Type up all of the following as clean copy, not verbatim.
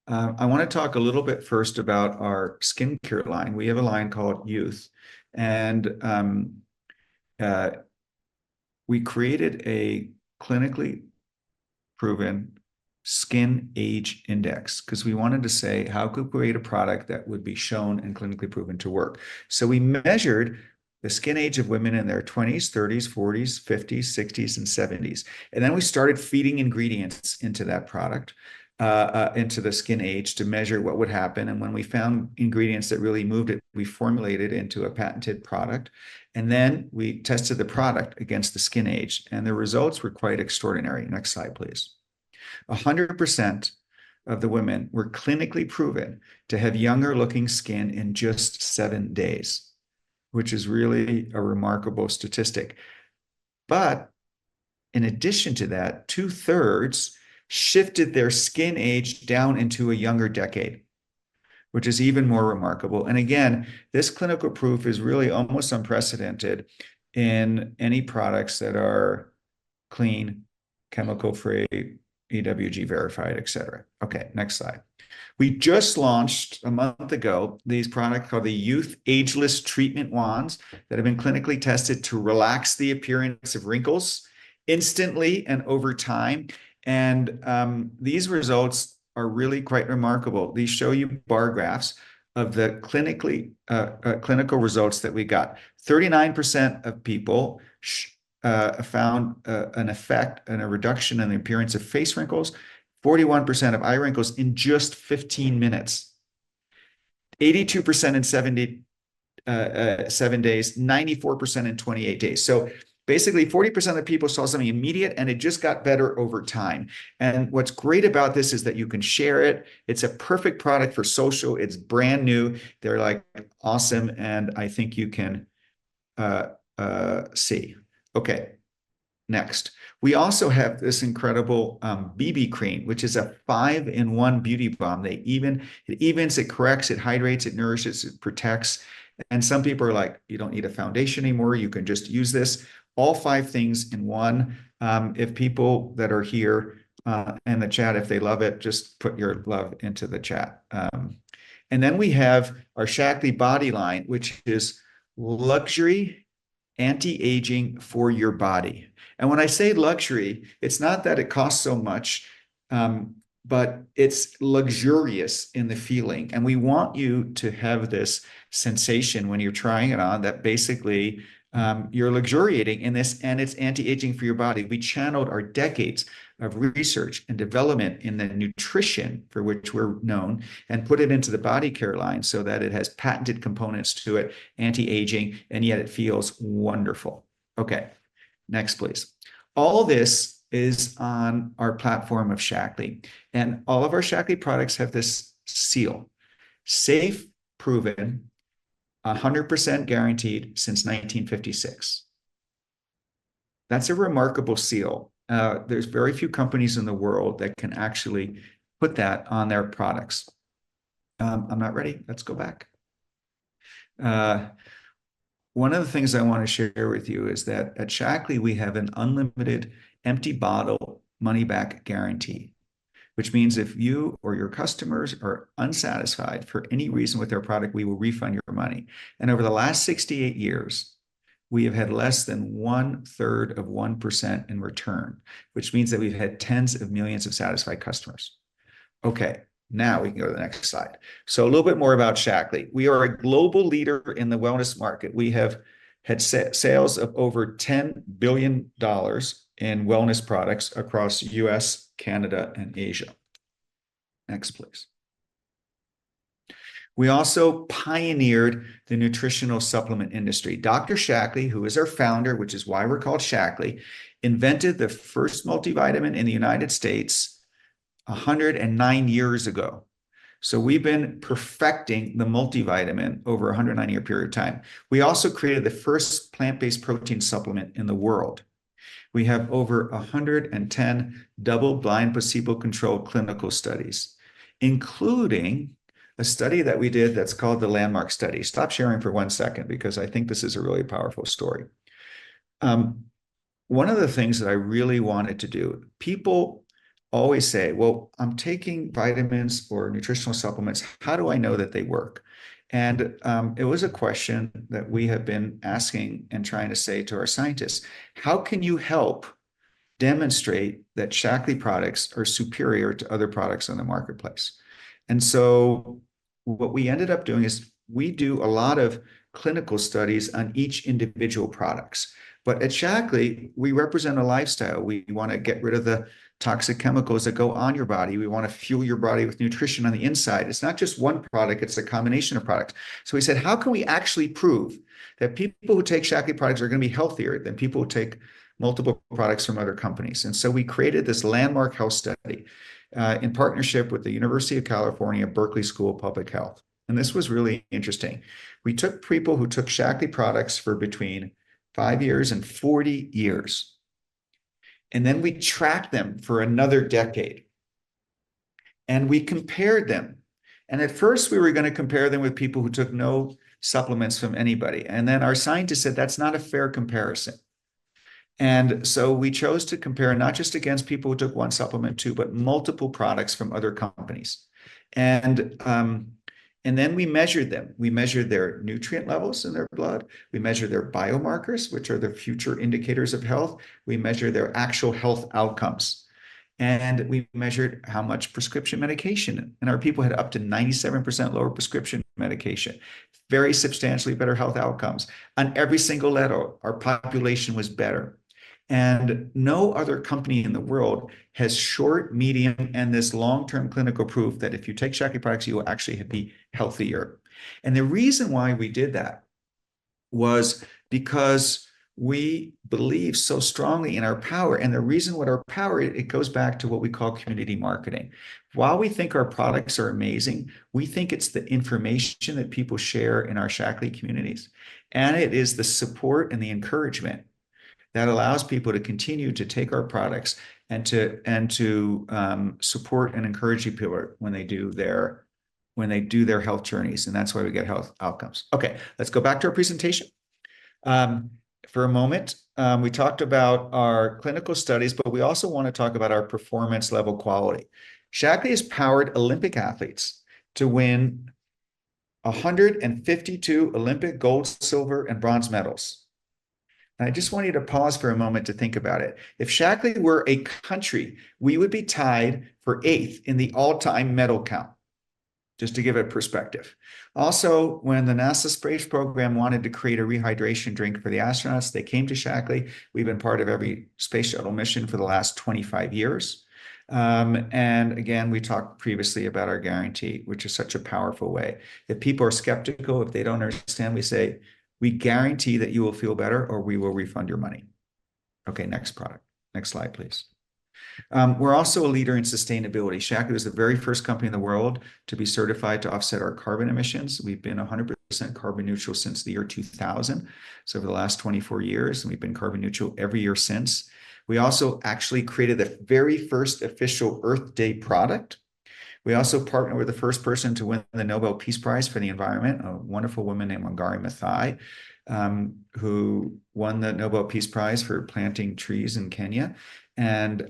I want to talk a little bit first about our skincare line. We have a line called Youth, and uh, we created a clinically proven skin age index because we wanted to say how could we create a product that would be shown and clinically proven to work. So we measured the skin age of women in their 20s, 30s, 40s, 50s, 60s, and 70s. And then we started feeding ingredients into that product, into the skin age to measure what would happen. And when we found ingredients that really moved it, we formulated into a patented product. And then we tested the product against the skin age, and the results were quite extraordinary. Next slide, please. 100% of the women were clinically proven to have younger looking skin in just 7 days, which is really a remarkable statistic. But in addition to that, 2/3 shifted their skin age down into a younger decade, which is even more remarkable. And again, this clinical proof is really almost unprecedented in any products that are clean, chemical-free, EWG verified, et cetera. Okay, next slide. We just launched a month ago these products called the Youth Ageless Treatment Wands that have been clinically tested to relax the appearance of wrinkles instantly and over time. And these results are really quite remarkable. These show you bar graphs of the clinical results that we got. 39% of people found an effect and a reduction in the appearance of face wrinkles, 41% of eye wrinkles in just 15 minutes, 82% in 7 days, 94% in 28 days. So basically 40% of the people saw something immediate, and it just got better over time. And what's great about this is that you can share it. It's a perfect product for social. It's brand new. They're like awesome. And I think you can see. Okay, next. We also have this incredible BB cream, which is a 5-in-1 beauty balm. It evens, it corrects, it hydrates, it nourishes, it protects. And some people are like, you don't need a foundation anymore. You can just use this. All 5 things in one. If people that are here in the chat, if they love it, just put your love into the chat. And then we have our Shaklee body line, which is luxury anti-aging for your body. And when I say luxury, it's not that it costs so much, but it's luxurious in the feeling. And we want you to have this sensation when you're trying it on that basically you're luxuriating in this, and it's anti-aging for your body. We channeled our decades of research and development in the nutrition for which we're known and put it into the body care line so that it has patented components to it, anti-aging, and yet it feels wonderful. Okay, next, please. All this is on our platform of Shaklee, and all of our Shaklee products have this seal: safe, proven, 100% guaranteed since 1956. That's a remarkable seal. There's very few companies in the world that can actually put that on their products. I'm not ready. Let's go back. One of the things I want to share with you is that at Shaklee, we have an unlimited empty bottle money-back guarantee, which means if you or your customers are unsatisfied for any reason with their product, we will refund your money. And over the last 68 years, we have had less than 1/3 of 1% in return, which means that we've had tens of millions of satisfied customers. Okay, now we can go to the next slide. So a little bit more about Shaklee. We are a global leader in the wellness market. We have had sales of over $10 billion in wellness products across US, Canada, and Asia. Next, please. We also pioneered the nutritional supplement industry. Dr. Shaklee, who is our founder, which is why we're called Shaklee, invented the first multivitamin in the United States 109 years ago. So we've been perfecting the multivitamin over a 109-year period of time. We also created the first plant-based protein supplement in the world. We have over 110 double-blind, placebo-controlled clinical studies, including a study that we did that's called the Landmark Study. Stop sharing for 1 second because I think this is a really powerful story. One of the things that I really wanted to do, people always say, well, I'm taking vitamins or nutritional supplements. How do I know that they work? And it was a question that we have been asking and trying to say to our scientists. How can you help demonstrate that Shaklee products are superior to other products on the marketplace? And so what we ended up doing is we do a lot of clinical studies on each individual products. But at Shaklee, we represent a lifestyle. We want to get rid of the toxic chemicals that go on your body. We want to fuel your body with nutrition on the inside. It's not just one product, it's a combination of products. So we said, how can we actually prove that people who take Shaklee products are going to be healthier than people who take multiple products from other companies? And so we created this landmark health study in partnership with the University of California, Berkeley School of Public Health. And this was really interesting. We took people who took Shaklee products for between 5 years and 40 years. And then we tracked them for another decade. And we compared them. And at first, we were going to compare them with people who took no supplements from anybody. And then our scientists said that's not a fair comparison. And so we chose to compare not just against people who took one supplement, two, but multiple products from other companies. And then we measured them. We measured their nutrient levels in their blood. We measured their biomarkers, which are the future indicators of health. We measured their actual health outcomes. And we measured how much prescription medication. And our people had up to 97% lower prescription medication, very substantially better health outcomes. On every single letter, our population was better. And no other company in the world has short, medium, and this long-term clinical proof that if you take Shaklee products, you will actually be healthier. And the reason why we did that was because we believe so strongly in our power. And the reason what our power, it goes back to what we call community marketing. While we think our products are amazing, we think it's the information that people share in our Shaklee communities. And it is the support and the encouragement that allows people to continue to take our products and to support and encourage people when they do their health journeys. And that's why we get health outcomes. Okay, let's go back to our presentation. For a moment, we talked about our clinical studies, but we also want to talk about our performance level quality. Shaklee has powered Olympic athletes to win 152 Olympic gold, silver, and bronze medals. And I just want you to pause for a moment to think about it. If Shaklee were a country, we would be tied for 8th in the all-time medal count, just to give it perspective. Also, when the NASA space program wanted to create a rehydration drink for the astronauts, they came to Shaklee. We've been part of every space shuttle mission for the last 25 years. And again, we talked previously about our guarantee, which is such a powerful way. If people are skeptical, if they don't understand, we say, we guarantee that you will feel better or we will refund your money. Okay, next slide, please. We're also a leader in sustainability. Shaklee was the very first company in the world to be certified to offset our carbon emissions. We've been 100% carbon neutral since the year 2000. So over the last 24 years, and we've been carbon neutral every year since. We also actually created the very first official Earth Day product. We also partnered with the first person to win the Nobel Peace Prize for the environment, a wonderful woman named Wangari Maathai, who won the Nobel Peace Prize for planting trees in Kenya. And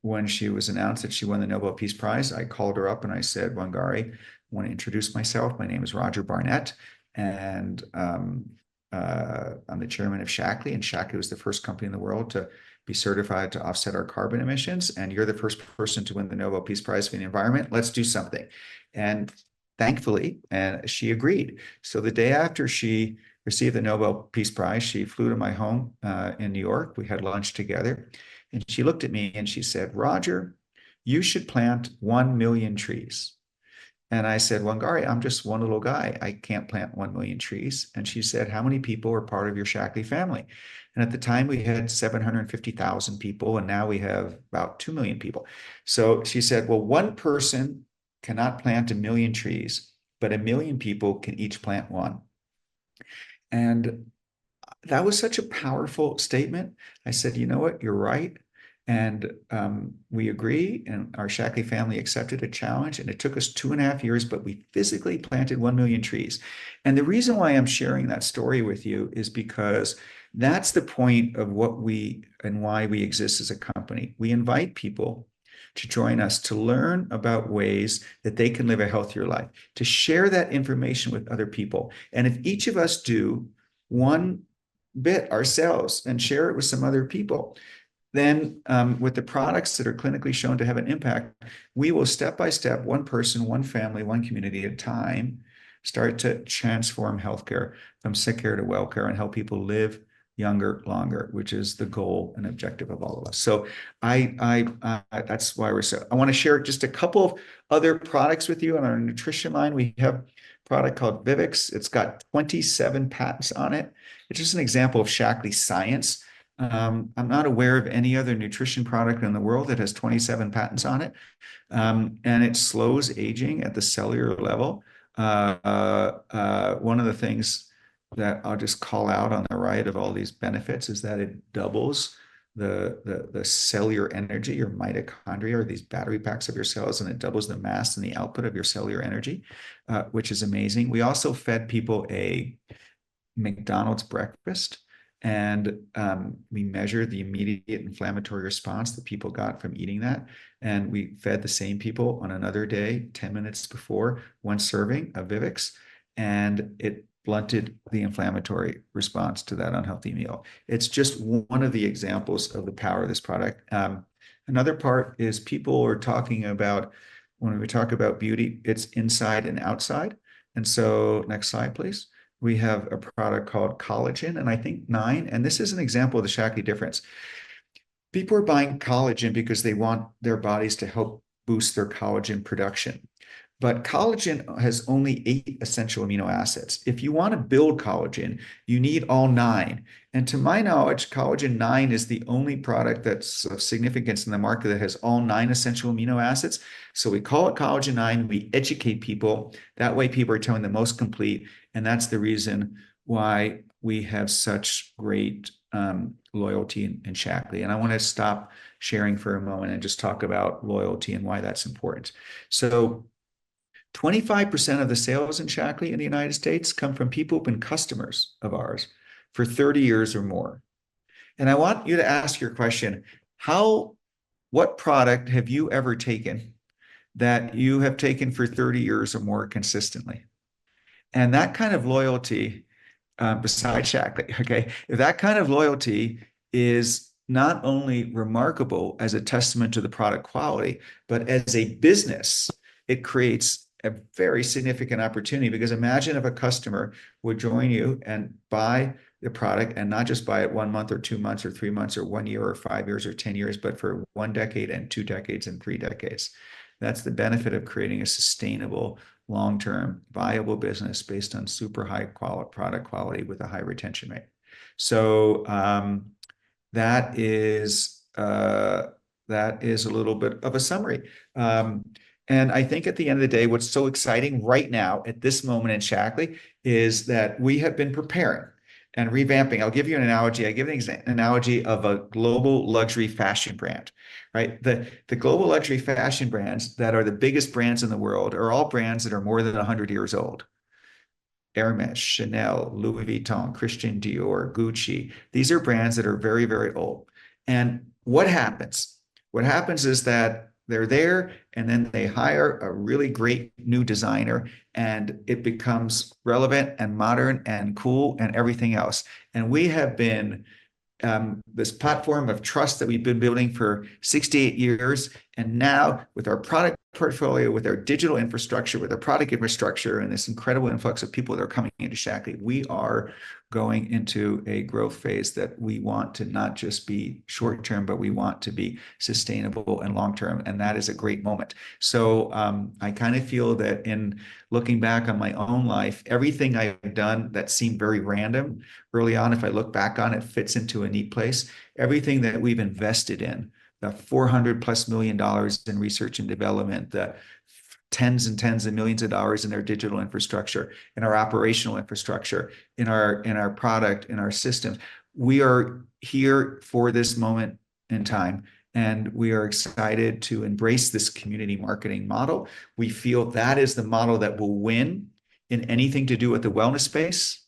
when she was announced that she won the Nobel Peace Prize, I called her up and I said, Wangari, I want to introduce myself. My name is Roger Barnett, and I'm the chairman of Shaklee, and Shaklee was the first company in the world to be certified to offset our carbon emissions. And you're the first person to win the Nobel Peace Prize for the environment. Let's do something. And thankfully, she agreed. So the day after she received the Nobel Peace Prize, she flew to my home in New York. We had lunch together. And she looked at me and she said, Roger, you should plant 1 million trees. And I said, Wangari, I'm just one little guy. I can't plant 1 million trees. And she said, how many people are part of your Shaklee family? And at the time we had 750,000 people, and now we have about 2 million people. So she said, well, one person cannot plant 1 million trees, but 1 million people can each plant one. And that was such a powerful statement. I said, you know what, you're right. And we agree, and our Shaklee family accepted a challenge, and it took us 2.5 years, but we physically planted 1 million trees. And the reason why I'm sharing that story with you is because that's the point of what we and why we exist as a company. We invite people to join us to learn about ways that they can live a healthier life, to share that information with other people. And if each of us do one bit ourselves and share it with some other people, then with the products that are clinically shown to have an impact, we will step by step, one person, one family, one community at a time, start to transform healthcare from sick care to well care and help people live younger, longer, which is the goal and objective of all of us. So that's why we're so. I want to share just a couple of other products with you on our nutrition line. We have a product called Vivix. It's got 27 patents on it. It's just an example of Shaklee science. I'm not aware of any other nutrition product in the world that has 27 patents on it. And it slows aging at the cellular level. One of the things that I'll just call out on the right of all these benefits is that it doubles the cellular energy, your mitochondria, or these battery packs of your cells, and it doubles the mass and the output of your cellular energy, which is amazing. We also fed people a McDonald's breakfast, and we measured the immediate inflammatory response that people got from eating that. And we fed the same people on another day, 10 minutes before, one serving of Vivix, and it blunted the inflammatory response to that unhealthy meal. It's just one of the examples of the power of this product. Another part is people are talking about, when we talk about beauty, it's inside and outside. And so next slide, please. We have a product called collagen, and I think 9, and this is an example of the Shaklee difference. People are buying collagen because they want their bodies to help boost their collagen production. But collagen has only 8 essential amino acids. If you want to build collagen, you need all 9. And to my knowledge, collagen 9 is the only product that's of significance in the market that has all 9 essential amino acids. So we call it collagen 9. We educate people. That way people are telling the most complete. And that's the reason why we have such great loyalty in Shaklee. And I want to stop sharing for a moment and just talk about loyalty and why that's important. So 25% of the sales in Shaklee in the United States come from people who've been customers of ours for 30 years or more. And I want you to ask your question, what product have you ever taken that you have taken for 30 years or more consistently? And that kind of loyalty, besides Shaklee, okay, if that kind of loyalty is not only remarkable as a testament to the product quality, but as a business, it creates a very significant opportunity, because imagine if a customer would join you and buy the product and not just buy it 1 month or 2 months or 3 months or 1 year or 5 years or 10 years, but for 1 decade and 2 decades and 3 decades. That's the benefit of creating a sustainable, long-term, viable business based on super high quality product quality with a high retention rate. So that is a little bit of a summary. And I think at the end of the day, what's so exciting right now at this moment in Shaklee is that we have been preparing and revamping. I'll give you an analogy. I give an analogy of a global luxury fashion brand, right? The global luxury fashion brands that are the biggest brands in the world are all brands that are more than 100 years old. Hermes, Chanel, Louis Vuitton, Christian Dior, Gucci. These are brands that are very, very old. And what happens? What happens is that they're there, and then they hire a really great new designer, and it becomes relevant and modern and cool and everything else. And we have been this platform of trust that we've been building for 68 years. And now with our product portfolio, with our digital infrastructure, with our product infrastructure, and this incredible influx of people that are coming into Shaklee, we are going into a growth phase that we want to not just be short-term, but we want to be sustainable and long-term. And that is a great moment. So I kind of feel that in looking back on my own life, everything I've done that seemed very random early on, if I look back on it, fits into a neat place. Everything that we've invested in, the $400+ million in research and development, the tens and tens of millions of dollars in our digital infrastructure, in our operational infrastructure, in our product, in our systems. We are here for this moment in time, and we are excited to embrace this community marketing model. We feel that is the model that will win in anything to do with the wellness space.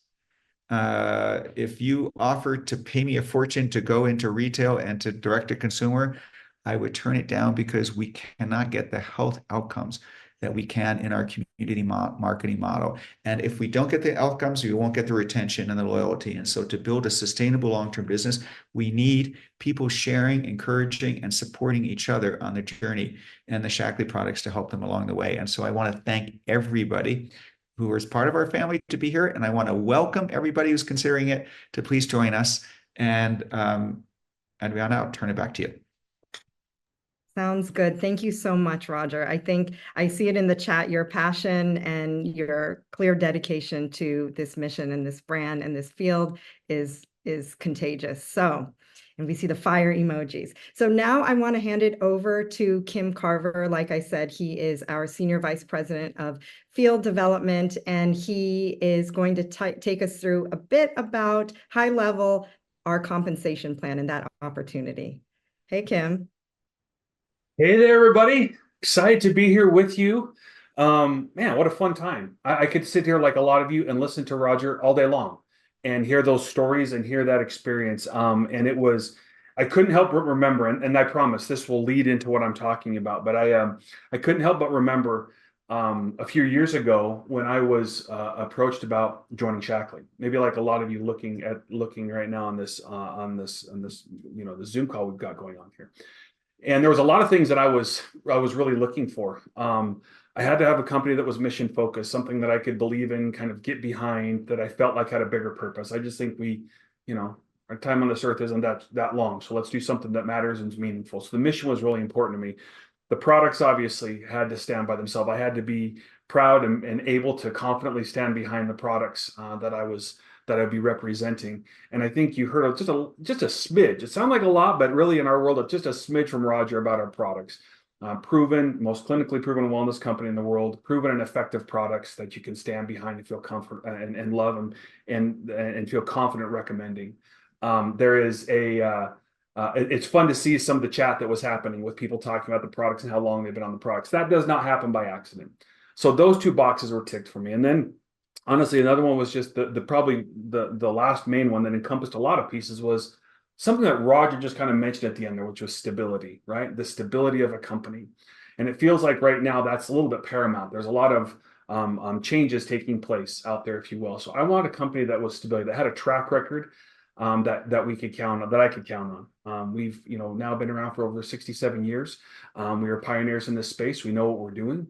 If you offer to pay me a fortune to go into retail and to direct to consumer, I would turn it down because we cannot get the health outcomes that we can in our community marketing model. And if we don't get the outcomes, we won't get the retention and the loyalty. And so to build a sustainable long-term business, we need people sharing, encouraging, and supporting each other on the journey and the Shaklee products to help them along the way. And so I want to thank everybody who is part of our family to be here. And I want to welcome everybody who's considering it to please join us. And Adriana, I'll turn it back to you. Sounds good. Thank you so much, Roger. I think I see it in the chat, your passion and your clear dedication to this mission and this brand and this field is contagious. So, and we see the fire emojis. So now I want to hand it over to Kim Carver. Like I said, he is our Senior Vice President of Field Development, and he is going to take us through a bit about high level, our compensation plan and that opportunity. Hey, Kim. Hey there, everybody. Excited to be here with you. Man, what a fun time. I could sit here like a lot of you and listen to Roger all day long and hear those stories and hear that experience. And it was, I couldn't help but remember, and I promise this will lead into what I'm talking about, but I couldn't help but remember a few years ago when I was approached about joining Shaklee. Maybe like a lot of you looking right now on this the Zoom call we've got going on here. And there was a lot of things that I was really looking for. I had to have a company that was mission focused, something that I could believe in, kind of get behind, that I felt like had a bigger purpose. I just think our time on this earth isn't that long. So let's do something that matters and is meaningful. So the mission was really important to me. The products obviously had to stand by themselves. I had to be proud and able to confidently stand behind the products that I'd be representing. And I think you heard just a smidge. It sounded like a lot, but really in our world, it's just a smidge from Roger about our products. Proven, most clinically proven wellness company in the world, proven and effective products that you can stand behind and feel comfort and love them and feel confident recommending. It's fun to see some of the chat that was happening with people talking about the products and how long they've been on the products. That does not happen by accident. So those two boxes were ticked for me. And then honestly, another one was just probably the last main one that encompassed a lot of pieces was something that Roger just kind of mentioned at the end there, which was stability, right? The stability of a company. And it feels like right now that's a little bit paramount. There's a lot of changes taking place out there, if you will. So I wanted a company that was stability, that had a track record that we could count on, that I could count on. We've now been around for over 67 years. We are pioneers in this space. We know what we're doing.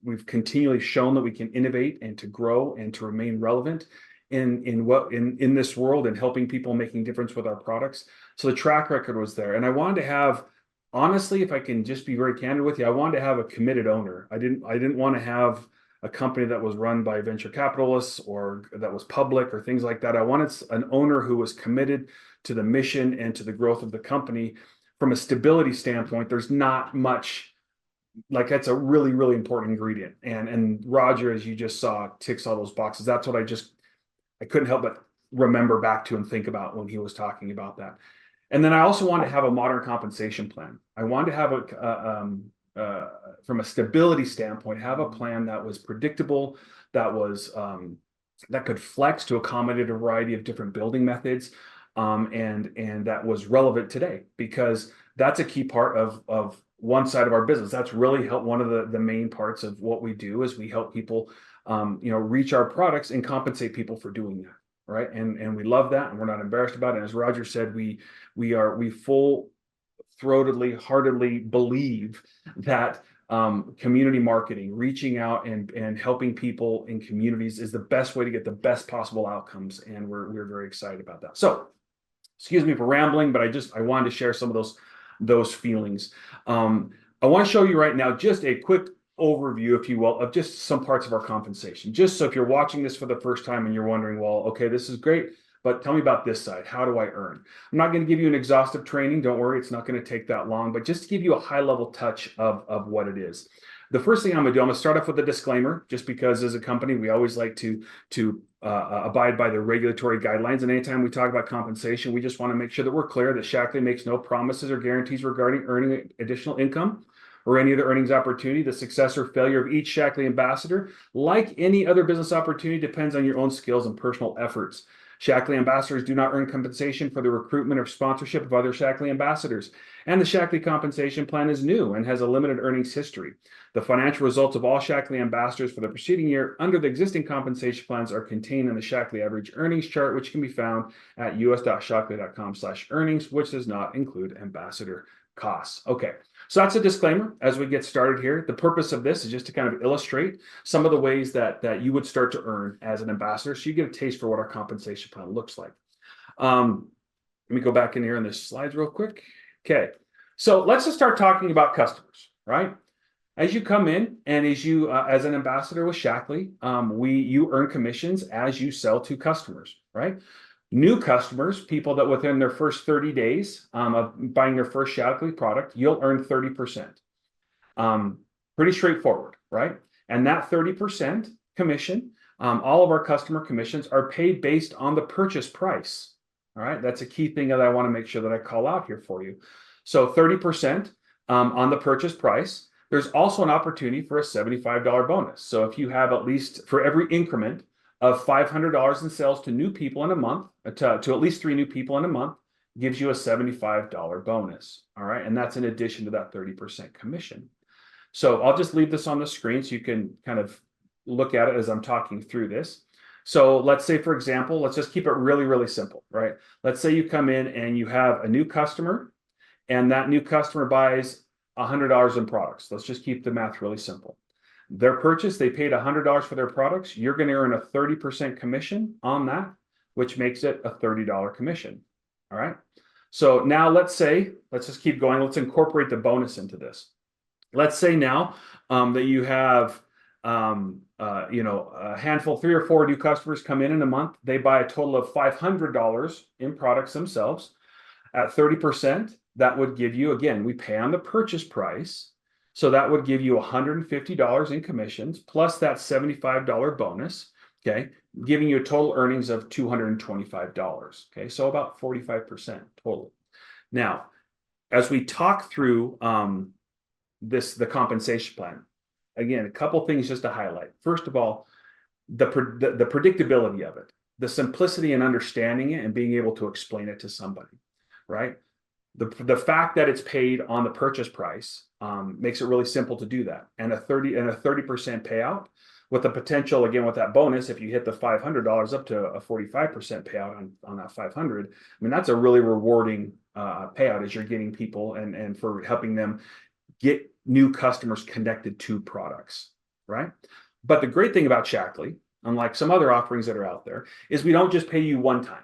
We've continually shown that we can innovate and to grow and to remain relevant in this world and helping people, making difference with our products. So the track record was there, and I wanted to have, honestly, if I can just be very candid with you, I wanted to have a committed owner. I didn't want to have a company that was run by venture capitalists or that was public or things like that. I wanted an owner who was committed to the mission and to the growth of the company. From a stability standpoint, there's not much, like that's a really, really important ingredient. And Roger, as you just saw, ticks all those boxes. That's what I couldn't help but remember back to and think about when he was talking about that. And then I also wanted to have a modern compensation plan. I wanted to have from a stability standpoint, have a plan that was predictable, that could flex to accommodate a variety of different building methods, and that was relevant today, because that's a key part of one side of our business. That's really helped. One of the main parts of what we do is we help people, reach our products and compensate people for doing that, right? And we love that, and we're not embarrassed about it. And as Roger said, we full-throatedly, heartedly believe that community marketing, reaching out and helping people in communities is the best way to get the best possible outcomes. And we're very excited about that. So, excuse me for rambling, but I wanted to share some of those feelings. I want to show you right now just a quick overview, if you will, of just some parts of our compensation. Just so if you're watching this for the first time and you're wondering, well, okay, this is great, but tell me about this side. How do I earn? I'm not going to give you an exhaustive training. Don't worry, it's not going to take that long, but just to give you a high level touch of what it is. The first thing I'm going to start off with a disclaimer, just because as a company, we always like to abide by the regulatory guidelines. And anytime we talk about compensation, we just want to make sure that we're clear that Shaklee makes no promises or guarantees regarding earning additional income or any other earnings opportunity. The success or failure of each Shaklee ambassador, like any other business opportunity, depends on your own skills and personal efforts. Shaklee ambassadors do not earn compensation for the recruitment or sponsorship of other Shaklee ambassadors. And the Shaklee compensation plan is new and has a limited earnings history. The financial results of all Shaklee ambassadors for the preceding year under the existing compensation plans are contained in the Shaklee average earnings chart, which can be found at us.shaklee.com/earnings, which does not include ambassador costs. Okay, so that's a disclaimer as we get started here. The purpose of this is just to kind of illustrate some of the ways that you would start to earn as an ambassador, so you get a taste for what our compensation plan looks like. Let me go back in here on this slides real quick. Okay, so let's just start talking about customers, right? As you come in and as you as an ambassador with Shaklee, you earn commissions as you sell to customers, right? New customers, people that within their first 30 days of buying their first Shaklee product, you'll earn 30%. Pretty straightforward, right? And that 30% commission, all of our customer commissions are paid based on the purchase price. All right, that's a key thing that I want to make sure that I call out here for you. So 30% on the purchase price. There's also an opportunity for a $75 bonus. So if you have at least for every increment of $500 in sales to new people in a month, to at least 3 new people in a month, gives you a $75 bonus. All right, and that's in addition to that 30% commission. So I'll just leave this on the screen so you can kind of look at it as I'm talking through this. So let's say, for example, let's just keep it really, really simple, right? Let's say you come in and you have a new customer, and that new customer buys $100 in products. Let's just keep the math really simple. Their purchase, they paid $100 for their products. You're going to earn a 30% commission on that, which makes it a $30 commission. All right. So now let's just keep going. Let's incorporate the bonus into this. Let's say now that you have, a handful, 3 or 4 new customers come in a month. They buy a total of $500 in products themselves. At 30%, that would give you, again, we pay on the purchase price. So that would give you $150 in commissions plus that $75 bonus, okay, giving you a total earnings of $225, okay, so about 45% total. Now, as we talk through the compensation plan, again, a couple things just to highlight. First of all, the predictability of it, the simplicity in understanding it and being able to explain it to somebody, right? The fact that it's paid on the purchase price makes it really simple to do that. And a 30% payout with the potential, again, with that bonus, if you hit the $500 up to a 45% payout on that 500, I mean, that's a really rewarding payout as you're getting people and for helping them get new customers connected to products, right? But the great thing about Shaklee, unlike some other offerings that are out there, is we don't just pay you one time.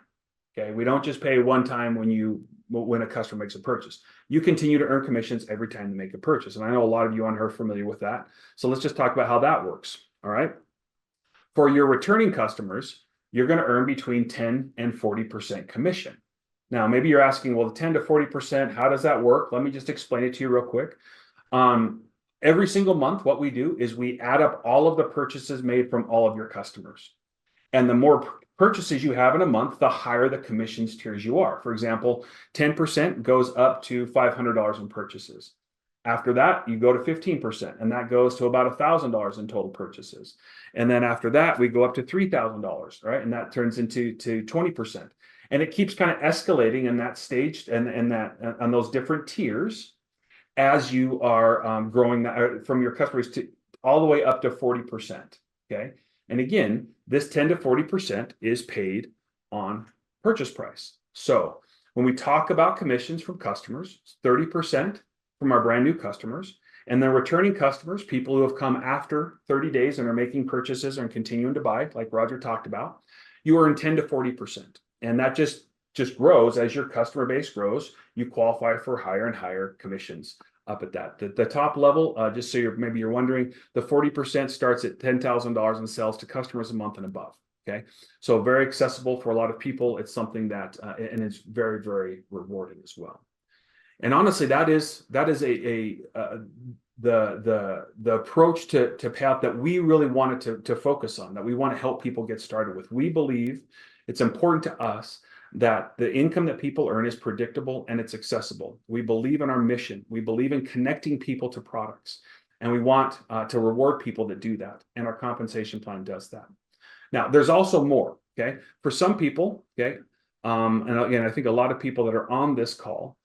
Okay, we don't just pay one time when a customer makes a purchase. You continue to earn commissions every time they make a purchase. And I know a lot of you on here are familiar with that. So let's just talk about how that works. All right. For your returning customers, you're going to earn between 10 and 40% commission. Now, maybe you're asking, well, the 10 to 40%, how does that work? Let me just explain it to you real quick. Every single month, what we do is we add up all of the purchases made from all of your customers. And the more purchases you have in a month, the higher the commissions tiers you are. For example, 10% goes up to $500 in purchases. After that, you go to 15%, and that goes to about $1,000 in total purchases. And then after that, we go up to $3,000, right? And that turns into 20%. And it keeps kind of escalating in that stage and that on those different tiers as you are growing that from your customers to all the way up to 40%. Okay. And again, this 10 to 40% is paid on purchase price. So when we talk about commissions from customers, it's 30% from our brand new customers, and then returning customers, people who have come after 30 days and are making purchases and continuing to buy, like Roger talked about, you earn 10 to 40%. And that just grows as your customer base grows. You qualify for higher and higher commissions up at that. The top level, just so you're wondering, the 40% starts at $10,000 in sales to customers a month and above. Okay, so very accessible for a lot of people. It's something that and it's very, very rewarding as well. And honestly, that is the approach to payout that we really wanted to focus on, that we want to help people get started with. We believe it's important to us that the income that people earn is predictable and it's accessible. We believe in our mission. We believe in connecting people to products, and we want to reward people that do that. And our compensation plan does that. Now, there's also more, okay? For some people, okay, and again, I think a lot of people that are on this call,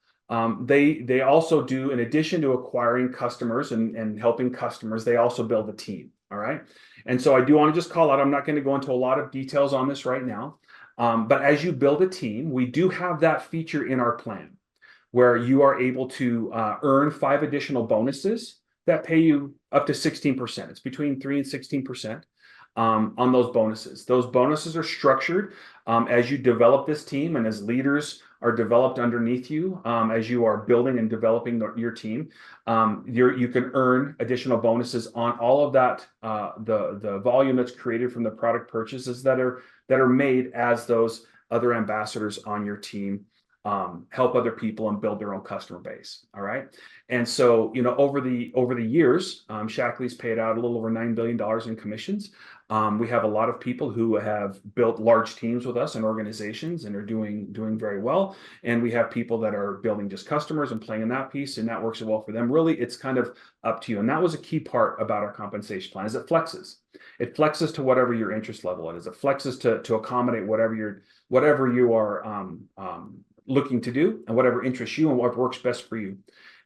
they also do, in addition to acquiring customers and helping customers, they also build a team, all right? And so I do want to just call out, I'm not going to go into a lot of details on this right now, but as you build a team, we do have that feature in our plan where you are able to earn 5 additional bonuses that pay you up to 16%. It's between 3 and 16%. On those bonuses. Those bonuses are structured as you develop this team and as leaders are developed underneath you, as you are building and developing your team, you can earn additional bonuses on all of that, the volume that's created from the product purchases that are made as those other ambassadors on your team help other people and build their own customer base. All right. And so, over the years, Shaklee's paid out a little over $9 billion in commissions. We have a lot of people who have built large teams with us and organizations and are doing very well. And we have people that are building just customers and playing in that piece, and that works well for them. Really, it's kind of up to you. And that was a key part about our compensation plan, is it flexes. It flexes to whatever your interest level is. It flexes to accommodate whatever you are looking to do and whatever interests you and what works best for you.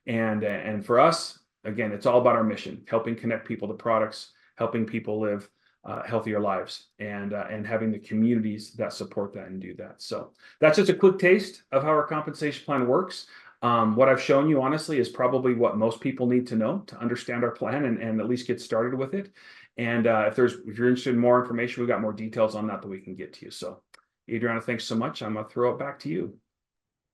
And for us, again, it's all about our mission, helping connect people to products, helping people live healthier lives, and having the communities that support that and do that. So that's just a quick taste of how our compensation plan works. What I've shown you, honestly, is probably what most people need to know to understand our plan and at least get started with it. And if you're interested in more information, we've got more details on that we can get to you. So Adriana, thanks so much. I'm going to throw it back to you.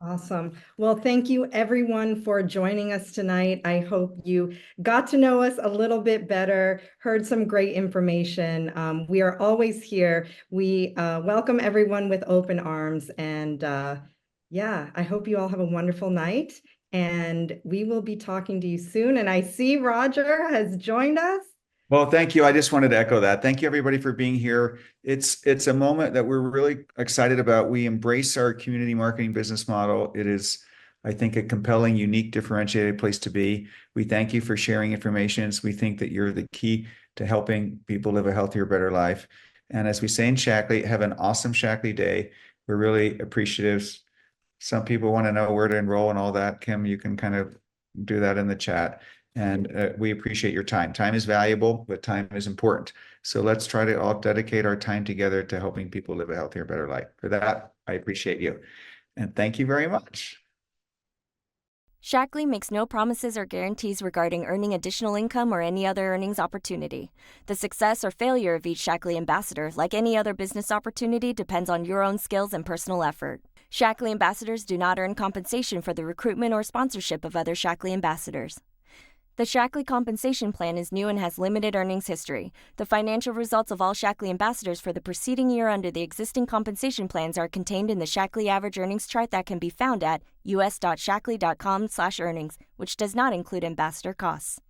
Awesome. Well, thank you everyone for joining us tonight. I hope you got to know us a little bit better, heard some great information. We are always here. We welcome everyone with open arms. And yeah, I hope you all have a wonderful night. And we will be talking to you soon. And I see Roger has joined us. Well, thank you. I just wanted to echo that. Thank you, everybody, for being here. It's a moment that we're really excited about. We embrace our community marketing business model. It is, I think, a compelling, unique, differentiated place to be. We thank you for sharing information. We think that you're the key to helping people live a healthier, better life. And as we say in Shaklee, have an awesome Shaklee day. We're really appreciative. Some people want to know where to enroll and all that. Kim, you can kind of do that in the chat. And we appreciate your time. Time is valuable, but time is important. So let's try to all dedicate our time together to helping people live a healthier, better life. For that, I appreciate you. And thank you very much. Shaklee makes no promises or guarantees regarding earning additional income or any other earnings opportunity. The success or failure of each Shaklee ambassador, like any other business opportunity, depends on your own skills and personal effort. Shaklee ambassadors do not earn compensation for the recruitment or sponsorship of other Shaklee ambassadors. The Shaklee compensation plan is new and has limited earnings history. The financial results of all Shaklee ambassadors for the preceding year under the existing compensation plans are contained in the Shaklee average earnings chart that can be found at us.shaklee.com/earnings, which does not include ambassador costs.